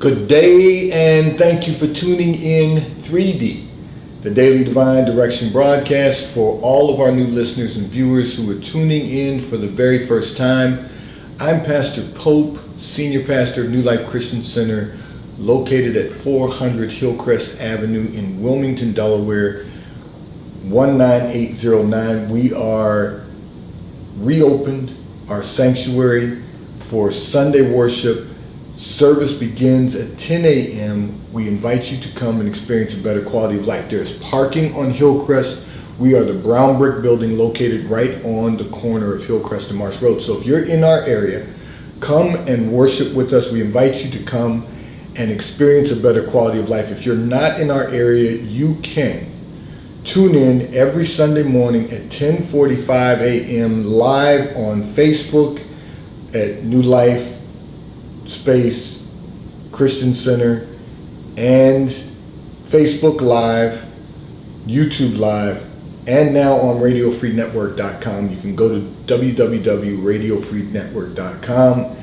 Good day, and thank you for tuning in 3D, the Daily Divine Direction broadcast for all of our new listeners and viewers who are tuning in for the very first time. I'm Pastor Pope, Senior Pastor of New Life Christian Center, located at 400 Hillcrest Avenue in Wilmington, Delaware, 19809. We are reopened our sanctuary for Sunday worship. Service begins at 10 a.m. We invite you to come and experience a better quality of life. There's parking on Hillcrest. We are the brown brick building located right on the corner of Hillcrest and Marsh Road. So if you're in our area, come and worship with us. We invite you to come and experience a better quality of life. If you're not in our area, you can tune in every Sunday morning at 10:45 a.m. live on Facebook at New Life Space Christian Center, and Facebook Live, YouTube Live, and now on RadioFreeNetwork.com. You can go to www.radiofreenetwork.com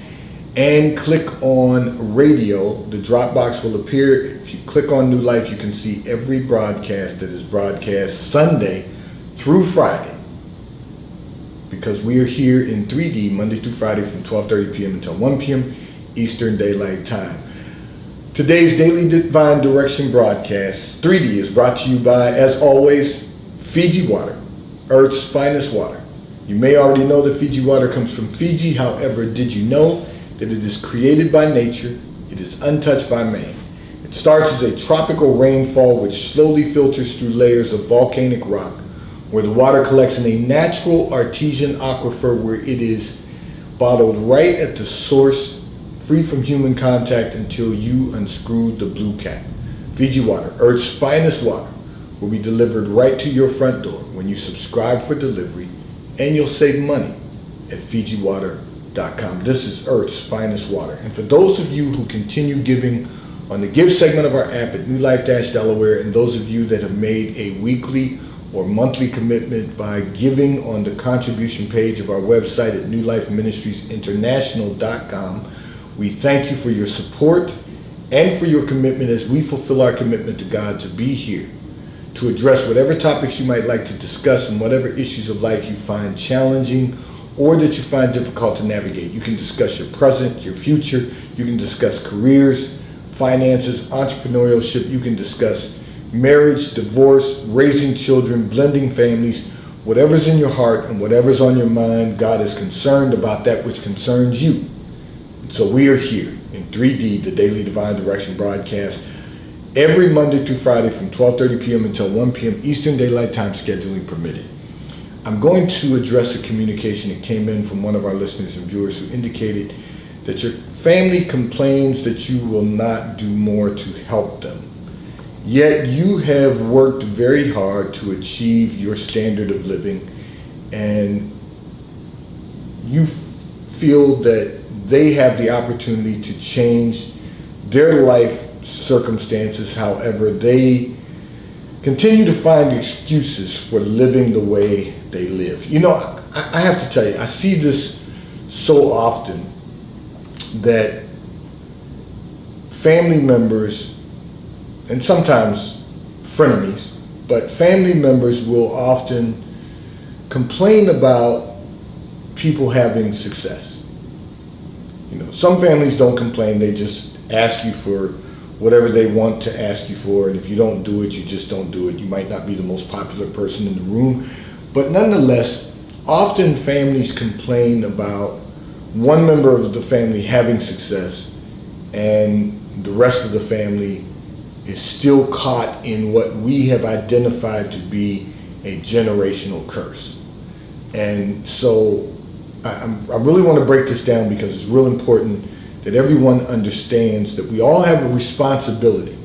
and click on radio. The drop box will appear. If you click on New Life, you can see every broadcast that is broadcast Sunday through Friday, because we are here in 3D Monday through Friday from 12:30 p.m. until 1 p.m. Eastern Daylight Time. Today's Daily Divine Direction broadcast, 3D, is brought to you by, as always, Fiji Water, Earth's finest water. You may already know that Fiji water comes from Fiji. However, did you know that it is created by nature? It is untouched by man. It starts as a tropical rainfall which slowly filters through layers of volcanic rock, where the water collects in a natural artesian aquifer where it is bottled right at the source, free from human contact until you unscrew the blue cap. Fiji Water, Earth's finest water, will be delivered right to your front door when you subscribe for delivery, and you'll save money at FijiWater.com. This is Earth's finest water. And for those of you who continue giving on the give segment of our app at New Life-Delaware, and those of you that have made a weekly or monthly commitment by giving on the contribution page of our website at NewLifeMinistriesInternational.com, we thank you for your support and for your commitment as we fulfill our commitment to God to be here to address whatever topics you might like to discuss and whatever issues of life you find challenging or that you find difficult to navigate. You can discuss your present, your future. You can discuss careers, finances, entrepreneurship. You can discuss marriage, divorce, raising children, blending families. Whatever's in your heart and whatever's on your mind, God is concerned about that which concerns you. So we are here in 3D, the Daily Divine Direction broadcast, every Monday through Friday from 12:30 p.m. until 1 p.m. Eastern Daylight Time, scheduling permitted. I'm going to address a communication that came in from one of our listeners and viewers who indicated that your family complains that you will not do more to help them. Yet you have worked very hard to achieve your standard of living, and you feel that they have the opportunity to change their life circumstances. However, they continue to find excuses for living the way they live. You know, I have to tell you, I see this so often that family members, and sometimes frenemies, but family members will often complain about people having success. You know, some families don't complain, they just ask you for whatever they want to ask you for, and if you don't do it, you just don't do it. You might not be the most popular person in the room, but nonetheless, often families complain about one member of the family having success and the rest of the family is still caught in what we have identified to be a generational curse. And so I really want to break this down because it's real important that everyone understands that we all have a responsibility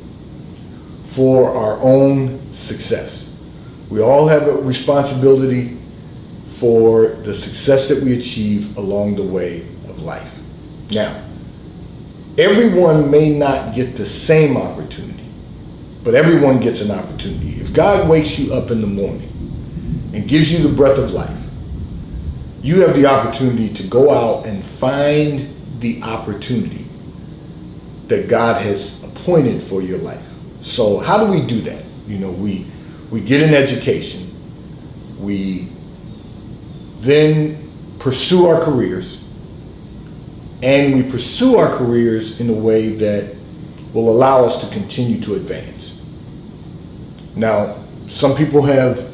for our own success. We all have a responsibility for the success that we achieve along the way of life. Now, everyone may not get the same opportunity, but everyone gets an opportunity. If God wakes you up in the morning and gives you the breath of life, you have the opportunity to go out and find the opportunity that God has appointed for your life. So how do we do that? You know, we get an education, we then pursue our careers, and we pursue our careers in a way that will allow us to continue to advance. Now, some people have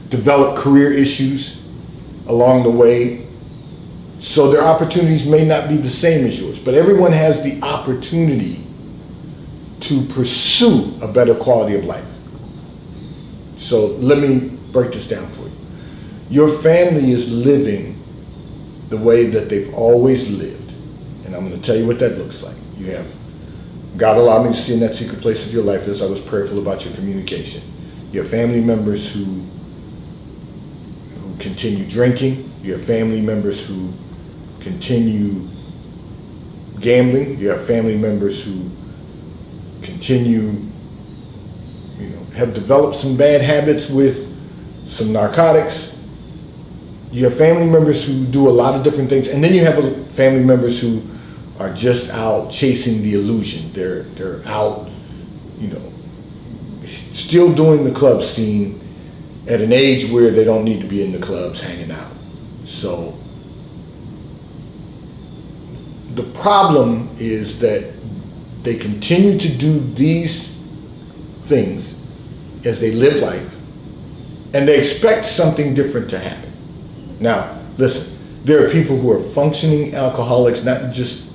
developed career issues along the way, so their opportunities may not be the same as yours, but everyone has the opportunity to pursue a better quality of life. So let me break this down for you. Your family is living the way that they've always lived, and I'm going to tell you what that looks like. You have God allowed me to see in that secret place of your life as I was prayerful about your communication. You have family members who continue drinking. You have family members who continue gambling. You have family members who continue, have developed some bad habits with some narcotics. You have family members who do a lot of different things. And then you have family members who are just out chasing the illusion. They're out, still doing the club scene at an age where they don't need to be in the clubs hanging out. So the problem is that they continue to do these things as they live life, and they expect something different to happen. Now, listen, there are people who are functioning alcoholics, not just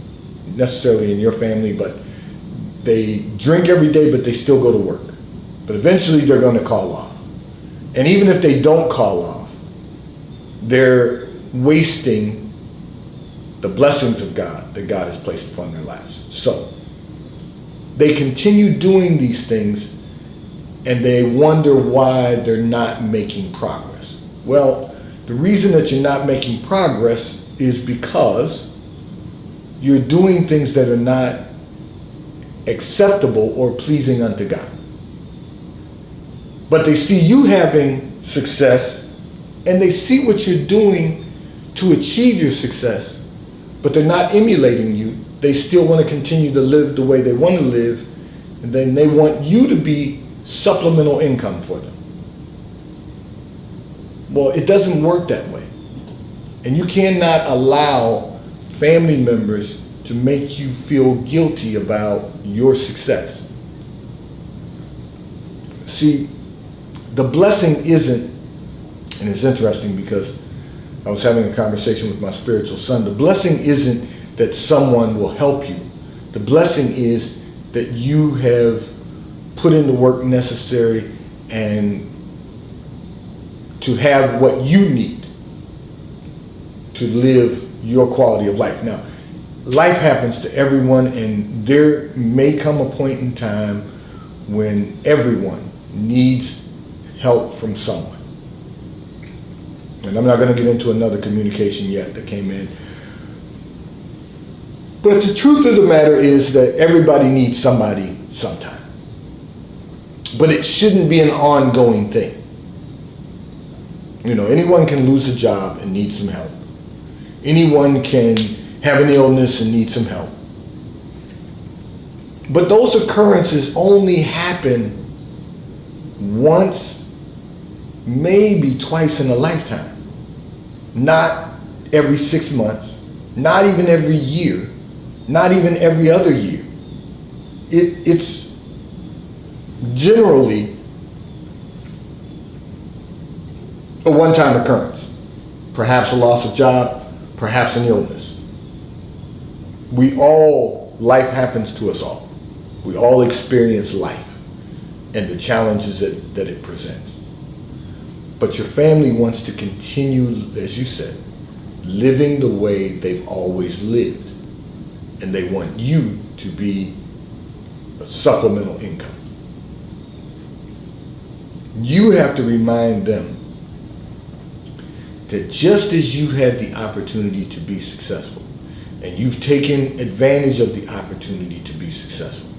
necessarily in your family, but they drink every day, but they still go to work. But eventually they're going to call off. And even if they don't call off, they're wasting the blessings of God that God has placed upon their lives. So they continue doing these things, and they wonder why they're not making progress. Well, the reason that you're not making progress is because you're doing things that are not acceptable or pleasing unto God. But they see you having success, and they see what you're doing to achieve your success, but they're not emulating you. They still want to continue to live the way they want to live, and then they want you to be supplemental income for them. Well, it doesn't work that way. And you cannot allow family members to make you feel guilty about your success. See, the blessing isn't, and it's interesting because I was having a conversation with my spiritual son, the blessing isn't that someone will help you. The blessing is that you have put in the work necessary and to have what you need to live your quality of life. Now, life happens to everyone, and there may come a point in time when everyone needs help from someone. And I'm not going to get into another communication yet that came in. But the truth of the matter is that everybody needs somebody sometime. But it shouldn't be an ongoing thing. Anyone can lose a job and need some help. Anyone can have an illness and need some help. But those occurrences only happen once, maybe twice in a lifetime. Not every 6 months, not even every year, not even every other year. It's generally a one-time occurrence. Perhaps a loss of job, perhaps an illness. Life happens to us all. We all experience life and the challenges that it presents. But your family wants to continue, as you said, living the way they've always lived. And they want you to be a supplemental income. You have to remind them that just as you've had the opportunity to be successful, and you've taken advantage of the opportunity to be successful,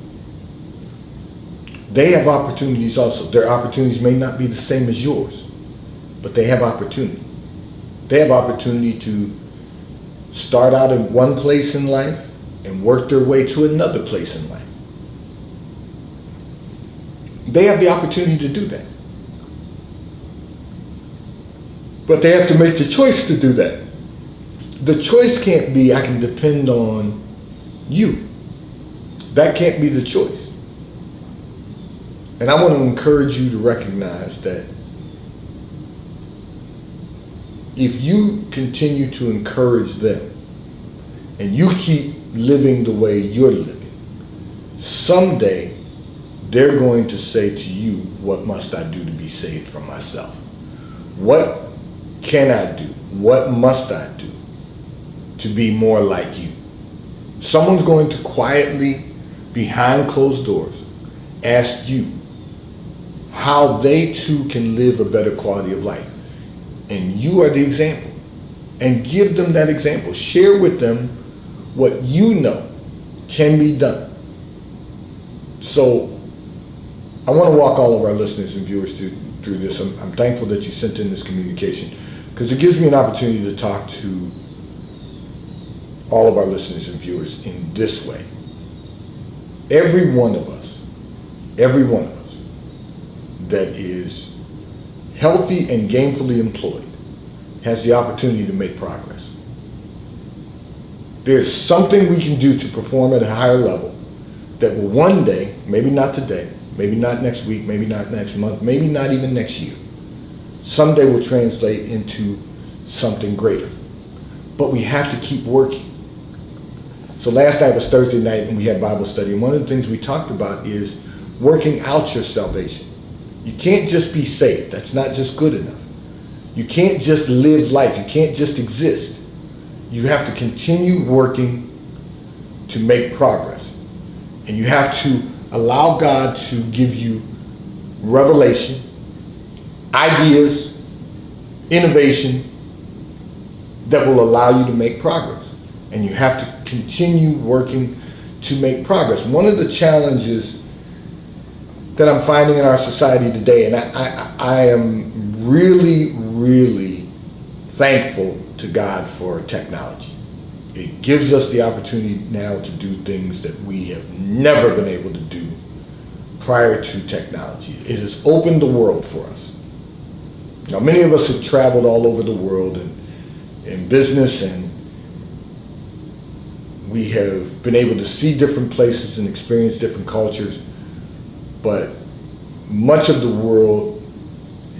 they have opportunities also. Their opportunities may not be the same as yours, but they have opportunity. They have opportunity to start out in one place in life and work their way to another place in life. They have the opportunity to do that. But they have to make the choice to do that. The choice can't be, I can depend on you. That can't be the choice. And I want to encourage you to recognize that if you continue to encourage them and you keep living the way you're living, someday they're going to say to you, what must I do to be saved from myself? What can I do? What must I do to be more like you? Someone's going to quietly, behind closed doors, ask you how they too can live a better quality of life. And you are the example. And give them that example. Share with them what you know can be done. So I want to walk all of our listeners and viewers through this. I'm thankful that you sent in this communication because it gives me an opportunity to talk to all of our listeners and viewers in this way. Every one of us that is healthy and gainfully employed has the opportunity to make progress. There's something we can do to perform at a higher level that will one day, maybe not today, maybe not next week, maybe not next month, maybe not even next year, someday will translate into something greater. But we have to keep working. So last night was Thursday night and we had Bible study, and one of the things we talked about is working out your salvation. You can't just be saved. That's not just good enough. You can't just live life. You can't just exist. You have to continue working to make progress. And you have to allow God to give you revelation, ideas, innovation that will allow you to make progress. And you have to continue working to make progress. One of the challenges that I'm finding in our society today, and I am really, really thankful to God for technology. It gives us the opportunity now to do things that we have never been able to do prior to technology. It has opened the world for us. Now, many of us have traveled all over the world in business, and we have been able to see different places and experience different cultures, but much of the world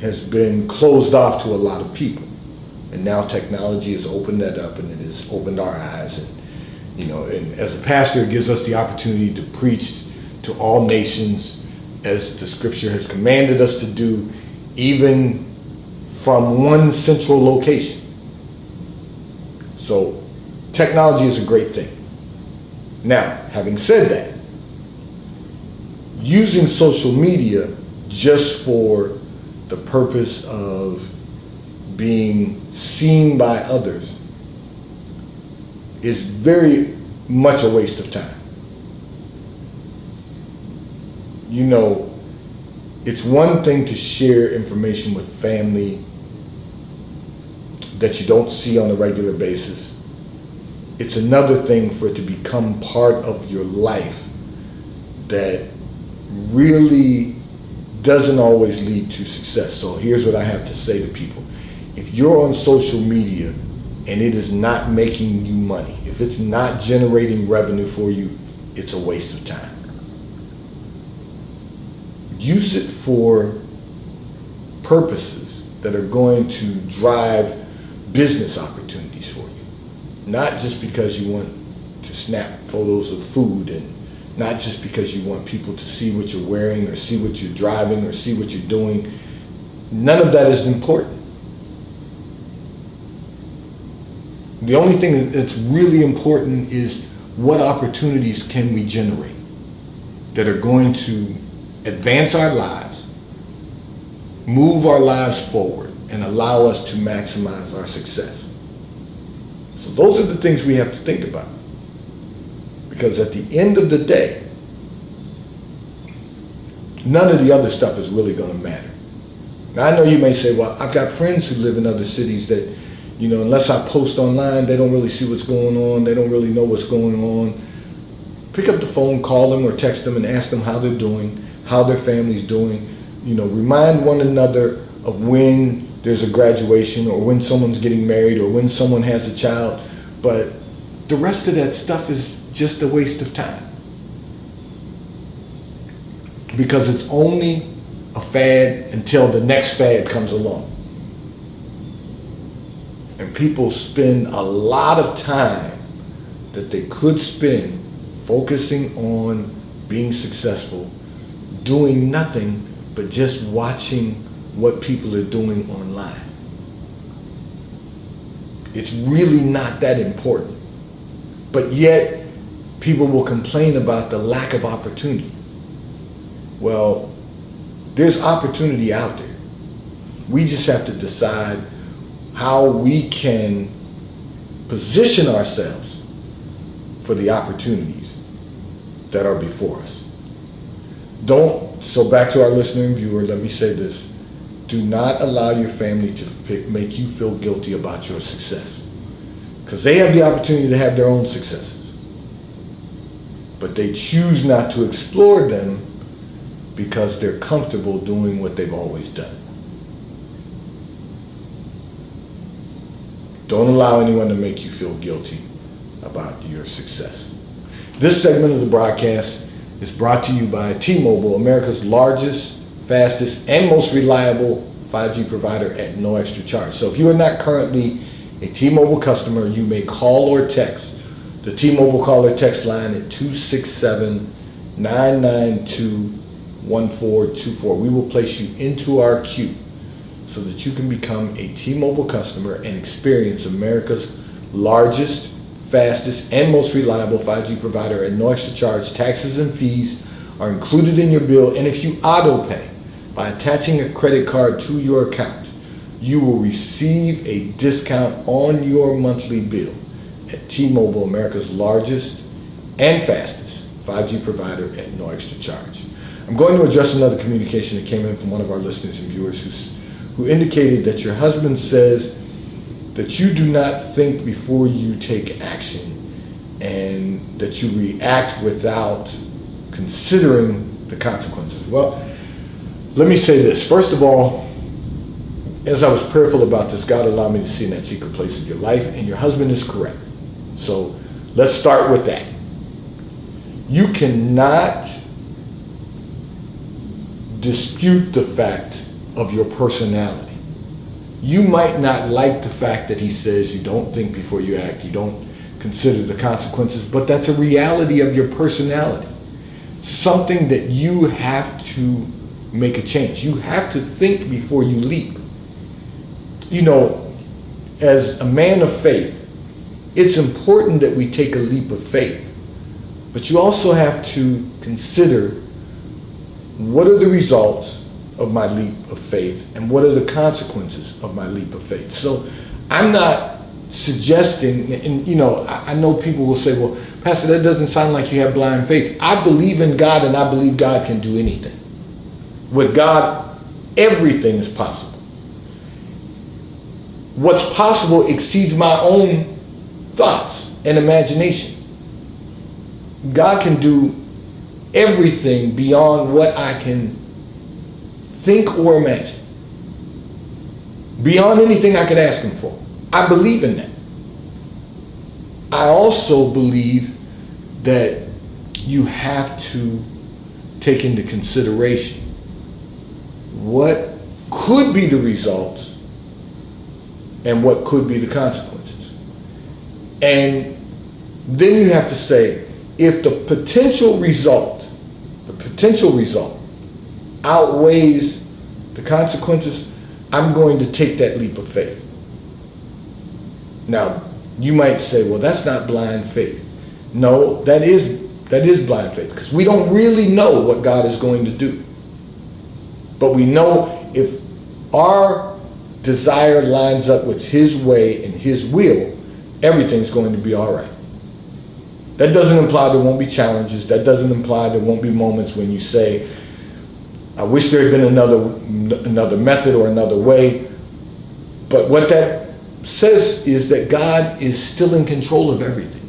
has been closed off to a lot of people. And now technology has opened that up, and it has opened our eyes. And, and as a pastor, it gives us the opportunity to preach to all nations as the scripture has commanded us to do, even from one central location. So technology is a great thing. Now, having said that, using social media just for the purpose of being seen by others is very much a waste of time. It's one thing to share information with family that you don't see on a regular basis. It's another thing for it to become part of your life that really doesn't always lead to success. So here's what I have to say to people. If you're on social media and it is not making you money, if it's not generating revenue for you, it's a waste of time. Use it for purposes that are going to drive business opportunities for you. Not just because you want to snap photos of food, and not just because you want people to see what you're wearing or see what you're driving or see what you're doing. None of that is important. The only thing that's really important is what opportunities can we generate that are going to advance our lives, move our lives forward, and allow us to maximize our success. So those are the things we have to think about. Because at the end of the day, none of the other stuff is really going to matter. Now, I know you may say, well, I've got friends who live in other cities that, unless I post online, they don't really see what's going on. They don't really know what's going on. Pick up the phone, call them or text them and ask them how they're doing, how their family's doing. Remind one another of when there's a graduation or when someone's getting married or when someone has a child. But the rest of that stuff is just a waste of time. Because it's only a fad until the next fad comes along. And people spend a lot of time that they could spend focusing on being successful, doing nothing but just watching what people are doing online. It's really not that important. But yet, people will complain about the lack of opportunity. Well, there's opportunity out there. We just have to decide how we can position ourselves for the opportunities that are before us. So back to our listener and viewer, let me say this. Do not allow your family to make you feel guilty about your success. Because they have the opportunity to have their own successes. But they choose not to explore them because they're comfortable doing what they've always done. Don't allow anyone to make you feel guilty about your success. This segment of the broadcast is brought to you by T-Mobile, America's largest, fastest, and most reliable 5G provider at no extra charge. So if you are not currently a T-Mobile customer, you may call or text the T-Mobile call or text line at 267-992-1424. We will place you into our queue so that you can become a T-Mobile customer and experience America's largest, fastest, and most reliable 5G provider at no extra charge. Taxes and fees are included in your bill, and if you auto pay by attaching a credit card to your account, you will receive a discount on your monthly bill at T-Mobile, America's largest and fastest 5G provider at no extra charge. I'm going to address another communication that came in from one of our listeners and viewers who indicated that your husband says that you do not think before you take action and that you react without considering the consequences. Well, let me say this. First of all, as I was prayerful about this, God allowed me to see in that secret place of your life, and your husband is correct. So let's start with that. You cannot dispute the fact of your personality. You might not like the fact that he says you don't think before you act, you don't consider the consequences, but that's a reality of your personality. Something that you have to make a change. You have to think before you leap. As a man of faith, it's important that we take a leap of faith, but you also have to consider what are the results of my leap of faith and what are the consequences of my leap of faith. So I'm not suggesting, and I know people will say, well, Pastor, that doesn't sound like you have blind faith. I believe in God and I believe God can do anything. With God, everything is possible. What's possible exceeds my own thoughts and imagination. God can do everything beyond what I can think or imagine. Beyond anything I could ask him for. I believe in that. I also believe that you have to take into consideration what could be the results and what could be the consequences. And then you have to say, if the potential result outweighs the consequences, I'm going to take that leap of faith. Now, you might say, well, that's not blind faith. No, that is blind faith, because we don't really know what God is going to do. But we know if our desire lines up with his way and his will, everything's going to be all right. That doesn't imply there won't be challenges. That doesn't imply there won't be moments when you say, I wish there had been another method or another way. But what that says is that God is still in control of everything.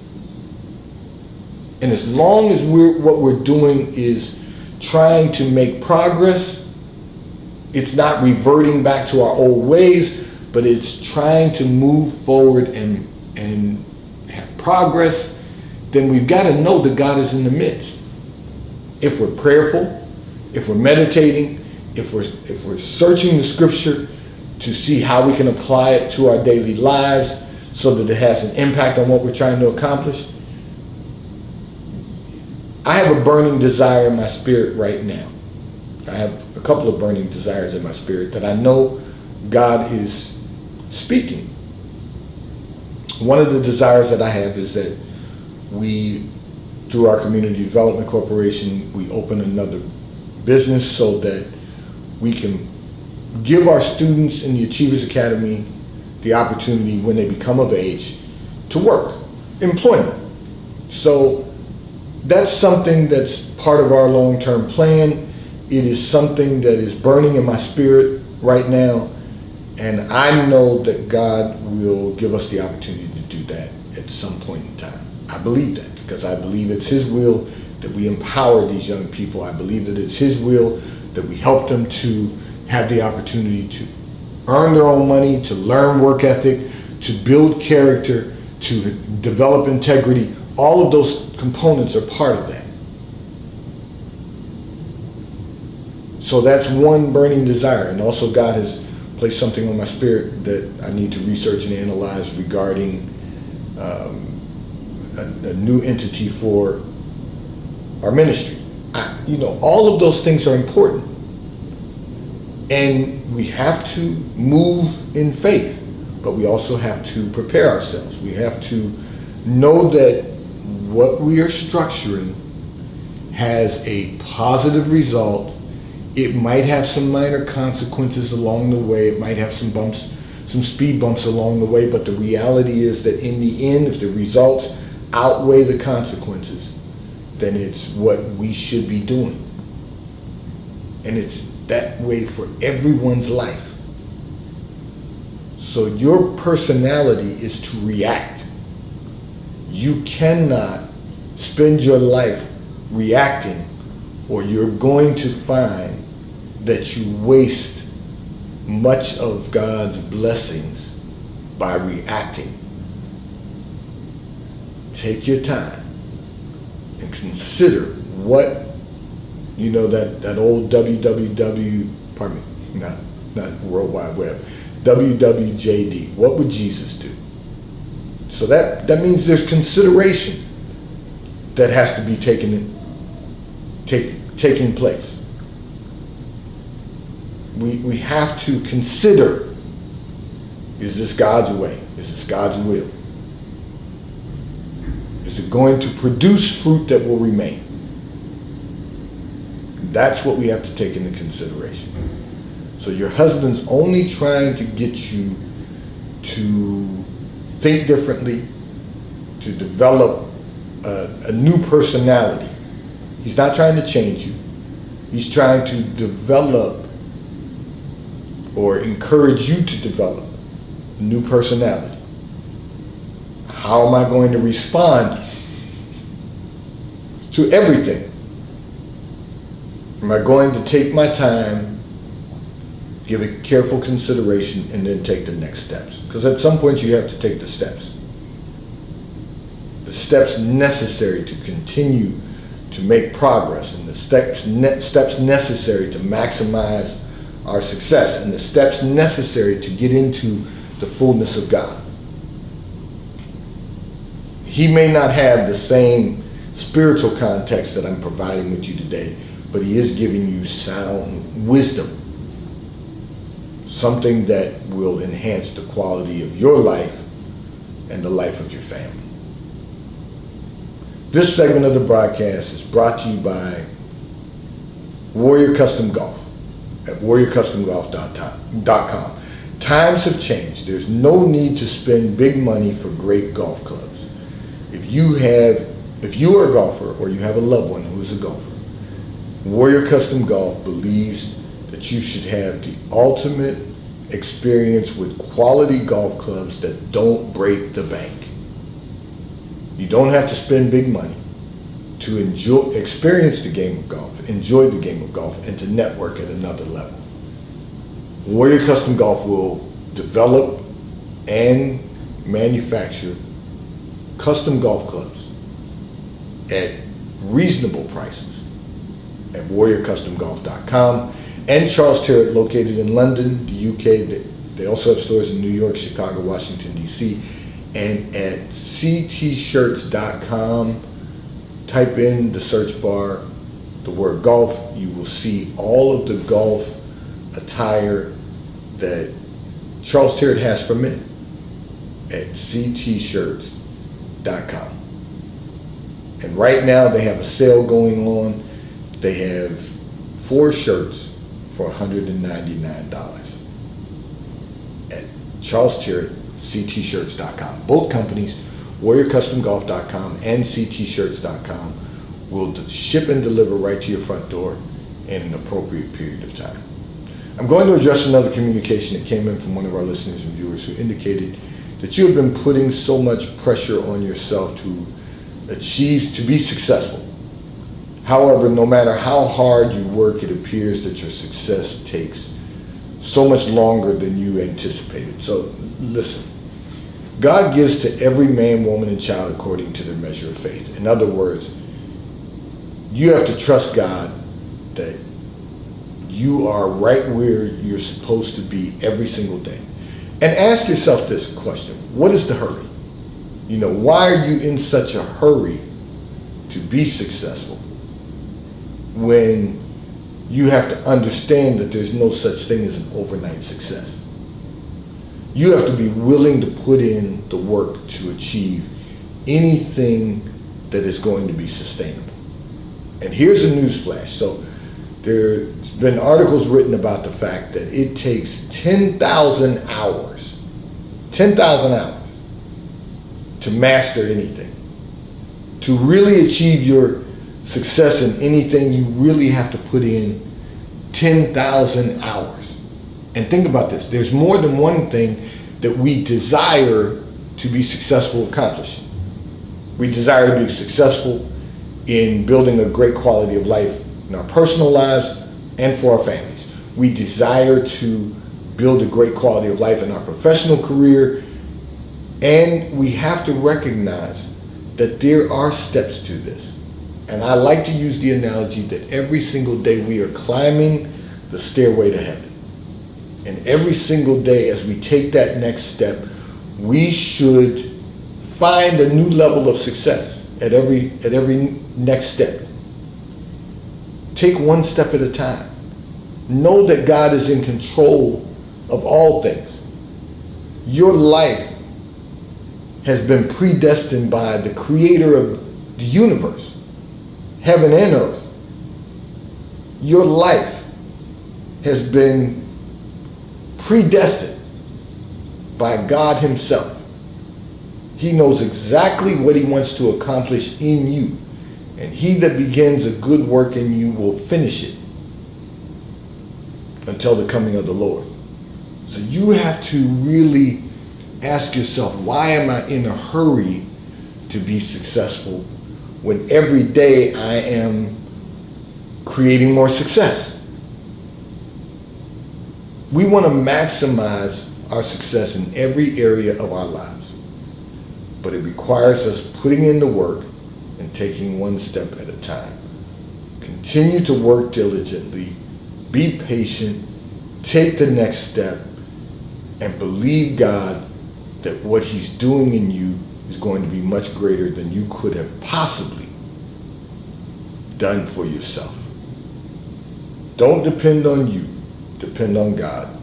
And as long as what we're doing is trying to make progress, it's not reverting back to our old ways, but it's trying to move forward and have progress, then we've got to know that God is in the midst. If we're prayerful, if we're meditating, if we're searching the scripture to see how we can apply it to our daily lives so that it has an impact on what we're trying to accomplish. I have a burning desire in my spirit right now. I have a couple of burning desires in my spirit that I know God is speaking. One of the desires that I have is that we, through our Community Development Corporation, we open another business so that we can give our students in the Achievers Academy the opportunity when they become of age to work, employment. So that's something that's part of our long-term plan. It is something that is burning in my spirit right now, and I know that God will give us the opportunity to do that at some point in time. I believe that because I believe it's His will that we empower these young people. I believe that it's His will that we help them to have the opportunity to earn their own money, to learn work ethic, to build character, to develop integrity. All of those components are part of that. So that's one burning desire. And also God has placed something on my spirit that I need to research and analyze regarding a new entity for our ministry. All of those things are important. And we have to move in faith, but we also have to prepare ourselves. We have to know that what we are structuring has a positive result. It might have some minor consequences along the way. It might have some bumps, some speed bumps along the way, but the reality is that in the end, if the results outweigh the consequences, then it's what we should be doing. And it's that way for everyone's life. So your personality is to react. You cannot spend your life reacting, or you're going to find that you waste much of God's blessings by reacting. Take your time and consider what, that old not World Wide Web, WWJD. What would Jesus do? So that means there's consideration that has to be taking place. We have to consider, is this God's way? Is this God's will? Is it going to produce fruit that will remain? That's what we have to take into consideration. So your husband's only trying to get you to think differently, to develop a new personality. He's not trying to change you. He's trying to develop or encourage you to develop a new personality. How am I going to respond to everything? Am I going to take my time, give it careful consideration, and then take the next steps? Because at some point you have to take the steps. The steps necessary to continue to make progress, and the steps necessary to maximize our success, and the steps necessary to get into the fullness of God. He may not have the same spiritual context that I'm providing with you today, but he is giving you sound wisdom, something that will enhance the quality of your life and the life of your family. This segment of the broadcast is brought to you by Warrior Custom Golf at warriorcustomgolf.com. Times have changed. There's no need to spend big money for great golf clubs. If you are a golfer or you have a loved one who is a golfer, Warrior Custom Golf believes that you should have the ultimate experience with quality golf clubs that don't break the bank. You don't have to spend big money. to experience the game of golf, enjoy the game of golf, and to network at another level. Warrior Custom Golf will develop and manufacture custom golf clubs at reasonable prices at warriorcustomgolf.com, and Charles Tyrwhitt, located in London, the UK. They also have stores in New York, Chicago, Washington, D.C., and at ctshirts.com. Type in the search bar the word golf. You will see all of the golf attire that Charles Tyrwhitt has for men at ctshirts.com. And right now they have a sale going on. They have 4 shirts for $199 at Charles Tyrwhitt, ctshirts.com. Both companies, warriorcustomgolf.com and ctshirts.com, will ship and deliver right to your front door in an appropriate period of time. I'm going to address another communication that came in from one of our listeners and viewers who indicated that you have been putting so much pressure on yourself to be successful. However, no matter how hard you work, it appears that your success takes so much longer than you anticipated. So listen, God gives to every man, woman, and child according to their measure of faith. In other words, you have to trust God that you are right where you're supposed to be every single day. And ask yourself this question: what is the hurry? Why are you in such a hurry to be successful when you have to understand that there's no such thing as an overnight success? You have to be willing to put in the work to achieve anything that is going to be sustainable. And here's a news flash. So there's been articles written about the fact that it takes 10,000 hours to master anything. To really achieve your success in anything, you really have to put in 10,000 hours. And think about this. There's more than one thing that we desire to be successful accomplishing. We desire to be successful in building a great quality of life in our personal lives and for our families. We desire to build a great quality of life in our professional career, and we have to recognize that there are steps to this. And I like to use the analogy that every single day we are climbing the stairway to heaven. And every single day as we take that next step, we should find a new level of success at every next step. Take one step at a time. Know that God is in control of all things. Your life has been predestined by the creator of the universe, heaven and earth. Your life has been predestined by God himself. He knows exactly what he wants to accomplish in you. And he that begins a good work in you will finish it until the coming of the Lord. So you have to really ask yourself, why am I in a hurry to be successful when every day I am creating more success? We want to maximize our success in every area of our lives, but it requires us putting in the work and taking one step at a time. Continue to work diligently, be patient, take the next step, and believe God that what he's doing in you is going to be much greater than you could have possibly done for yourself. Don't depend on you. Depend on God,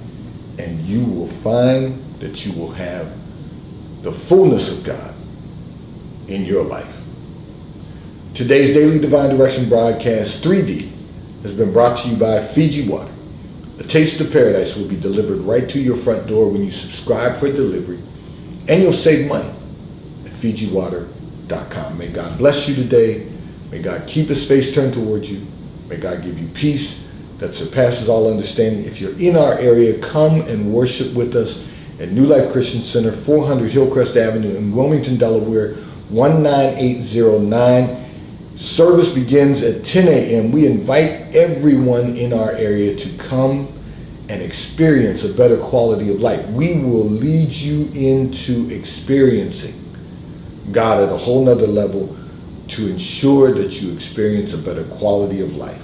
and you will find that you will have the fullness of God in your life. Today's Daily Divine Direction broadcast 3D has been brought to you by Fiji Water. A taste of paradise will be delivered right to your front door when you subscribe for delivery, and you'll save money at FijiWater.com. May God bless you today. May God keep his face turned towards you. May God give you peace that surpasses all understanding. If you're in our area, come and worship with us at New Life Christian Center, 400 Hillcrest Avenue in Wilmington, Delaware, 19809. Service begins at 10 a.m. We invite everyone in our area to come and experience a better quality of life. We will lead you into experiencing God at a whole nother level to ensure that you experience a better quality of life.